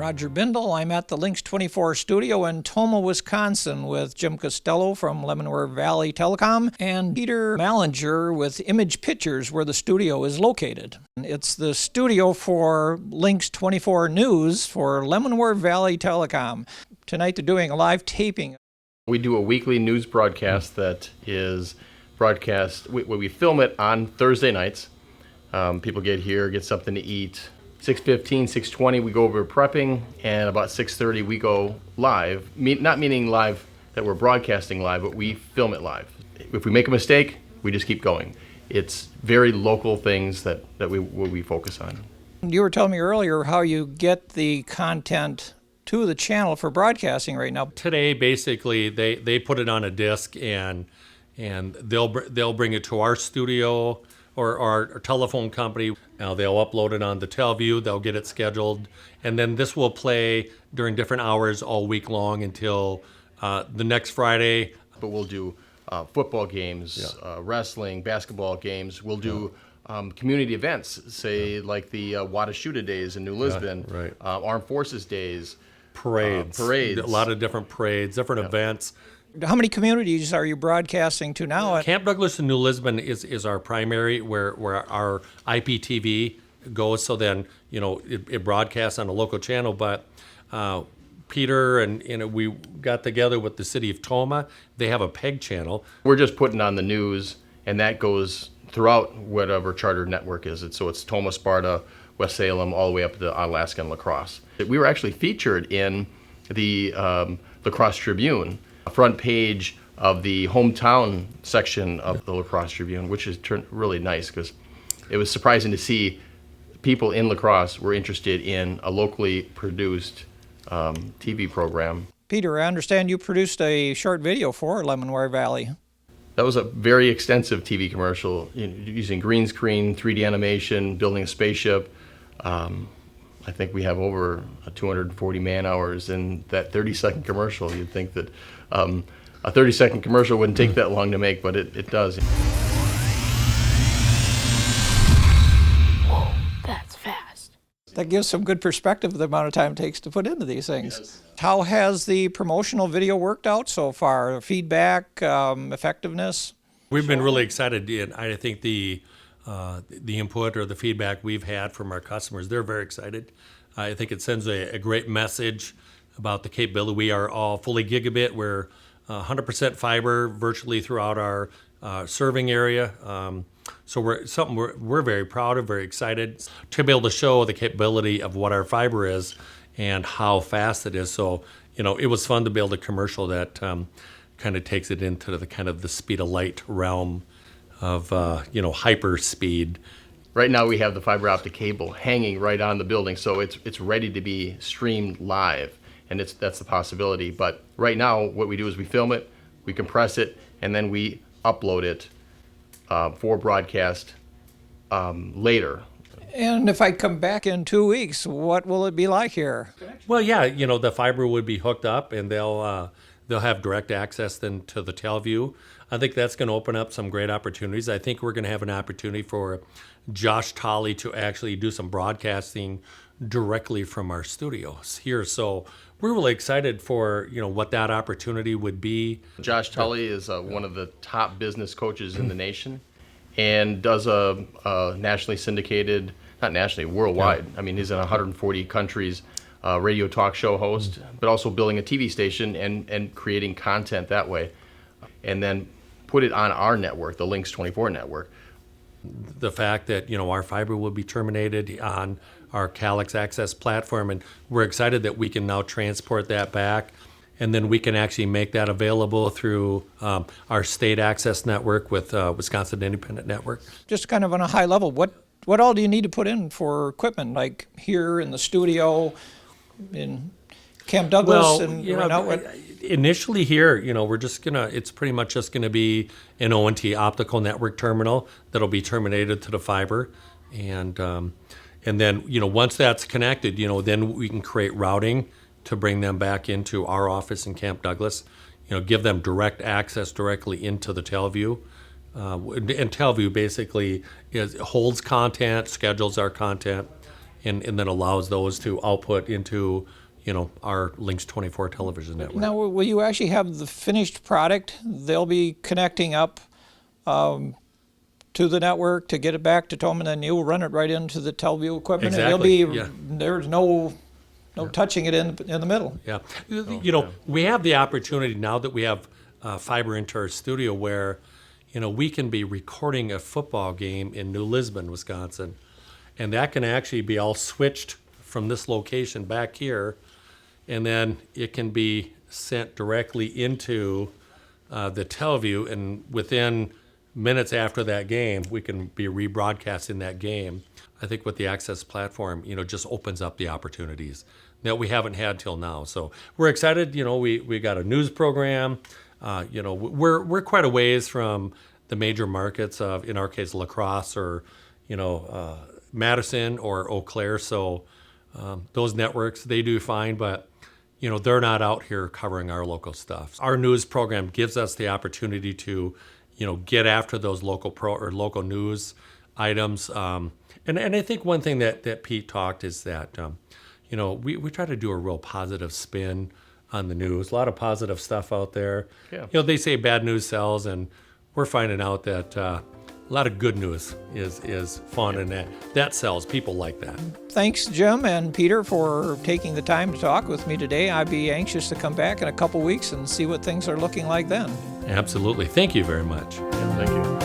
Roger Bindle. I'm at the Lynxx 24 studio in Tomah, Wisconsin with Jim Costello from Lemonware Valley Telecom and Peter Malinger with Image Pictures, where the studio is located. It's the studio for Lynxx 24 News for Lemonware Valley Telecom. Tonight they're doing a live taping. We do a weekly news broadcast that is broadcast. We film it on Thursday nights. People get here, get something to eat. 6:15, 6:20, we go over prepping, and about 6:30 we go live. Not meaning live that we're broadcasting live, but we film it live. If we make a mistake, we just keep going. It's very local things that we focus on. You were telling me earlier how you get the content to the channel for broadcasting right now. Today, basically, they put it on a disc and they'll bring it to our studio or our telephone company. Now they'll upload it on the TelView, they'll get it scheduled, and then this will play during different hours all week long until the next Friday. But we'll do football games, wrestling, basketball games. We'll do community events, say like the Wadashuta Days in New Lisbon, Armed Forces Days. Parades. A lot of different parades, different events. How many communities are you broadcasting to now? Camp Douglas in New Lisbon is our primary, where our IPTV goes. So then, it broadcasts on a local channel. But Peter and we got together with the city of Tomah. They have a PEG channel. We're just putting on the news, and that goes throughout whatever charter network is. So it's Tomah, Sparta, West Salem, all the way up to Alaska and La Crosse. We were actually featured in the La Crosse Tribune, front page of the hometown section of the La Crosse Tribune, which has turned really nice because it was surprising to see people in La Crosse were interested in a locally produced TV program. Peter, I understand you produced a short video for Lemonware Valley. That was a very extensive TV commercial, using green screen, 3D animation, building a spaceship. I think we have over 240 man hours in that 30-second commercial. You'd think that a 30-second commercial wouldn't take that long to make, but it does. Whoa, that's fast. That gives some good perspective of the amount of time it takes to put into these things. Yes. How has the promotional video worked out so far? Feedback, effectiveness? We've been really excited, and I think the input or the feedback we've had from our customers, they're very excited. I think it sends a great message about the capability. We are all fully gigabit. We're 100% fiber virtually throughout our serving area. So we're very proud of, very excited to be able to show the capability of what our fiber is and how fast it is. So, it was fun to build a commercial that kind of takes it into the kind of the speed of light realm of hyper speed. Right now we have the fiber optic cable hanging right on the building, so it's ready to be streamed live, and that's the possibility. But right now what we do is we film it, we compress it, and then we upload it for broadcast later. And if I come back in 2 weeks, what will it be like here? Well, yeah, the fiber would be hooked up, and they'll have direct access then to the TelView. I think that's going to open up some great opportunities. I think we're going to have an opportunity for Josh Tolley to actually do some broadcasting directly from our studios here. So we're really excited for what that opportunity would be. Josh Tolley is one of the top business coaches in the nation, and does a nationally syndicated, not nationally, worldwide. I mean, he's in 140 countries. Radio talk show host, but also building a TV station and creating content that way, and then put it on our network, the Lynxx 24 network. The fact that our fiber will be terminated on our Calyx Access platform, and we're excited that we can now transport that back, and then we can actually make that available through our state access network with Wisconsin Independent Network. Just kind of on a high level, what all do you need to put in for equipment, like here in the studio, in Camp Douglas? Initially here, it's pretty much just gonna be an ONT optical network terminal that'll be terminated to the fiber, and then once that's connected, then we can create routing to bring them back into our office in Camp Douglas, give them direct access directly into the TelView. And TelView basically holds content, schedules our content, and then allows those to output into, our Lynxx 24 television network. Now, will you actually have the finished product? They'll be connecting up to the network to get it back to Toma, and then you'll run it right into the TelView equipment. Exactly, And there's no touching it in the middle. Yeah. We have the opportunity now that we have fiber into our studio where, we can be recording a football game in New Lisbon, Wisconsin, and that can actually be all switched from this location back here, and then it can be sent directly into the TelView, and within minutes after that game, we can be rebroadcasting that game. I think with the Access platform, just opens up the opportunities that we haven't had till now. So we're excited. We got a news program. We're quite a ways from the major markets of, in our case, La Crosse or, Madison or Eau Claire. So those networks, they do fine, but they're not out here covering our local stuff. Our news program gives us the opportunity to, get after those local news items. And I think one thing that Pete talked is that, we try to do a real positive spin on the news. A lot of positive stuff out there. Yeah. They say bad news sells, and we're finding out that a lot of good news is fun, and that sells. People like that. Thanks, Jim and Peter, for taking the time to talk with me today. I'd be anxious to come back in a couple weeks and see what things are looking like then. Absolutely. Thank you very much. Yeah, thank you.